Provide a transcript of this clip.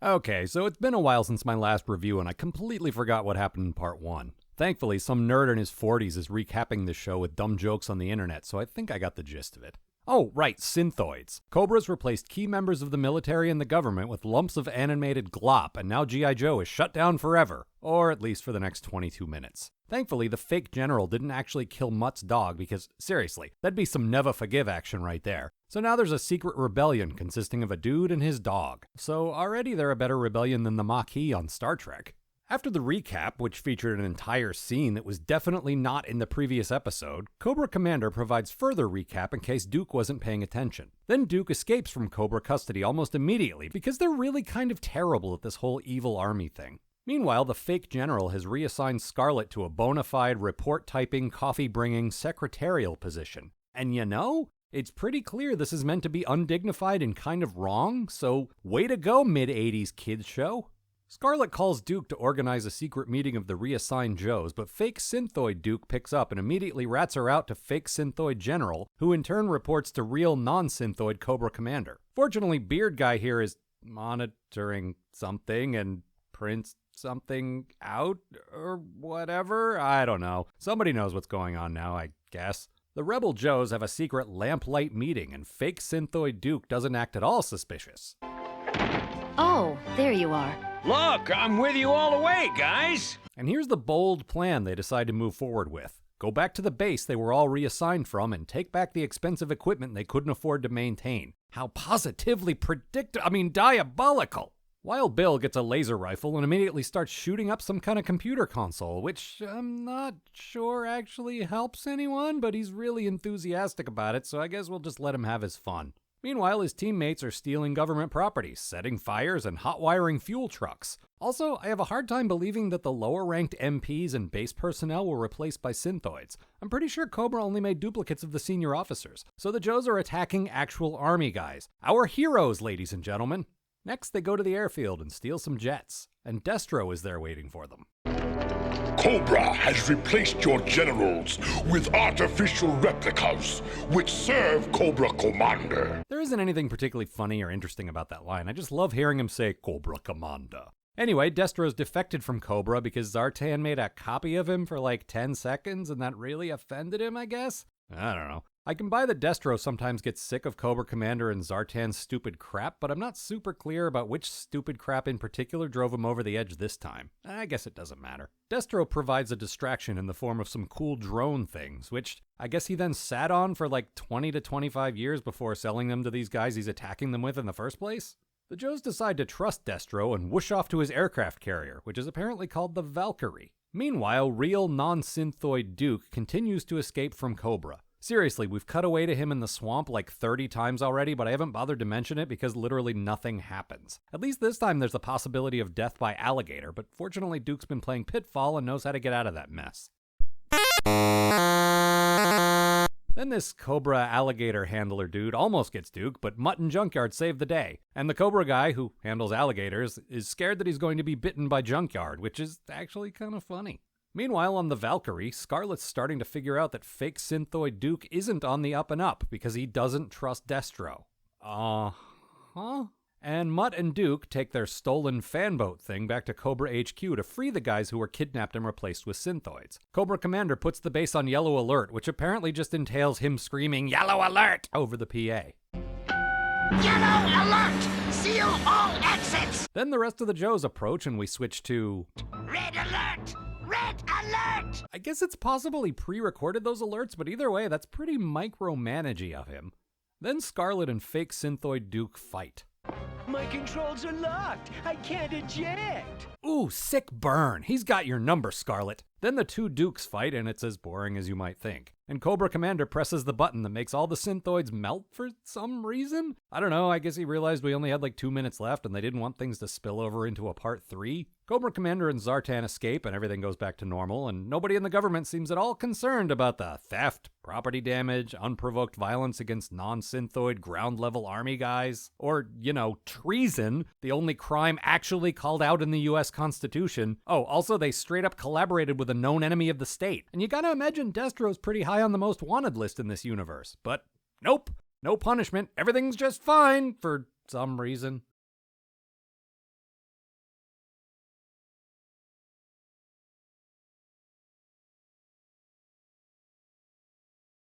Okay, so it's been a while since my last review and I completely forgot what happened in part 1. Thankfully, some nerd in his 40s is recapping this show with dumb jokes on the internet, so I think I got the gist of it. Oh, right, Synthoids. Cobra's replaced key members of the military and the government with lumps of animated glop, and now G.I. Joe is shut down forever, or at least for the next 22 minutes. Thankfully, the fake general didn't actually kill Mutt's dog because, seriously, that'd be some never forgive action right there. So now there's a secret rebellion consisting of a dude and his dog. So already they're a better rebellion than the Maquis on Star Trek. After the recap, which featured an entire scene that was definitely not in the previous episode, Cobra Commander provides further recap in case Duke wasn't paying attention. Then Duke escapes from Cobra custody almost immediately because they're really kind of terrible at this whole evil army thing. Meanwhile, the fake general has reassigned Scarlet to a bona fide report-typing, coffee-bringing secretarial position. And you know, it's pretty clear this is meant to be undignified and kind of wrong, so way to go, mid-80s kids show. Scarlet calls Duke to organize a secret meeting of the reassigned Joes, but fake Synthoid Duke picks up and immediately rats her out to fake Synthoid General, who in turn reports to real non-Synthoid Cobra Commander. Fortunately, Beard Guy here is monitoring something and prints something out, or whatever? I don't know. Somebody knows what's going on now, I guess. The Rebel Joes have a secret lamplight meeting, and fake Synthoid Duke doesn't act at all suspicious. Oh, there you are. Look, I'm with you all the way, guys! And here's the bold plan they decide to move forward with. Go back to the base they were all reassigned from and take back the expensive equipment they couldn't afford to maintain. How positively diabolical! Wild Bill gets a laser rifle and immediately starts shooting up some kind of computer console, which I'm not sure actually helps anyone, but he's really enthusiastic about it, so I guess we'll just let him have his fun. Meanwhile, his teammates are stealing government property, setting fires, and hot-wiring fuel trucks. Also, I have a hard time believing that the lower-ranked MPs and base personnel were replaced by Synthoids. I'm pretty sure Cobra only made duplicates of the senior officers, so the Joes are attacking actual army guys. Our heroes, ladies and gentlemen. Next, they go to the airfield and steal some jets, and Destro is there waiting for them. Cobra has replaced your generals with artificial replicas, which serve Cobra Commander. There isn't anything particularly funny or interesting about that line. I just love hearing him say Cobra Commander. Anyway, Destro's defected from Cobra because Zartan made a copy of him for like 10 seconds, and that really offended him, I guess? I don't know. I can buy that Destro sometimes gets sick of Cobra Commander and Zartan's stupid crap, but I'm not super clear about which stupid crap in particular drove him over the edge this time. I guess it doesn't matter. Destro provides a distraction in the form of some cool drone things, which I guess he then sat on for like 20 to 25 years before selling them to these guys he's attacking them with in the first place. The Joes decide to trust Destro and whoosh off to his aircraft carrier, which is apparently called the Valkyrie. Meanwhile, real non-Synthoid Duke continues to escape from Cobra. Seriously, we've cut away to him in the swamp like 30 times already, but I haven't bothered to mention it because literally nothing happens. At least this time there's a possibility of death by alligator, but fortunately Duke's been playing Pitfall and knows how to get out of that mess. Then this Cobra alligator handler dude almost gets Duke, but Mutt and Junkyard save the day. And the Cobra guy, who handles alligators, is scared that he's going to be bitten by Junkyard, which is actually kind of funny. Meanwhile, on the Valkyrie, Scarlet's starting to figure out that fake Synthoid Duke isn't on the up and up because he doesn't trust Destro. And Mutt and Duke take their stolen fanboat thing back to Cobra HQ to free the guys who were kidnapped and replaced with Synthoids. Cobra Commander puts the base on Yellow Alert, which apparently just entails him screaming, "Yellow Alert!" over the PA. Yellow Alert! Seal all exits! Then the rest of the Joes approach and we switch to... Red Alert! Red Alert! I guess it's possible he pre-recorded those alerts, but either way, that's pretty micromanagey of him. Then Scarlet and fake Synthoid Duke fight. My controls are locked. I can't eject. Ooh, sick burn. He's got your number, Scarlet. Then the two Dukes fight, and it's as boring as you might think. And Cobra Commander presses the button that makes all the Synthoids melt for some reason? I don't know, I guess he realized we only had like 2 minutes left and they didn't want things to spill over into a part 3. Cobra Commander and Zartan escape and everything goes back to normal, and nobody in the government seems at all concerned about the theft, property damage, unprovoked violence against non-Synthoid ground-level army guys, or, treason, the only crime actually called out in the US Constitution. Oh, also they straight up collaborated with a known enemy of the state. And you gotta imagine Destro's pretty high on the most wanted list in this universe. But nope, no punishment, everything's just fine for some reason.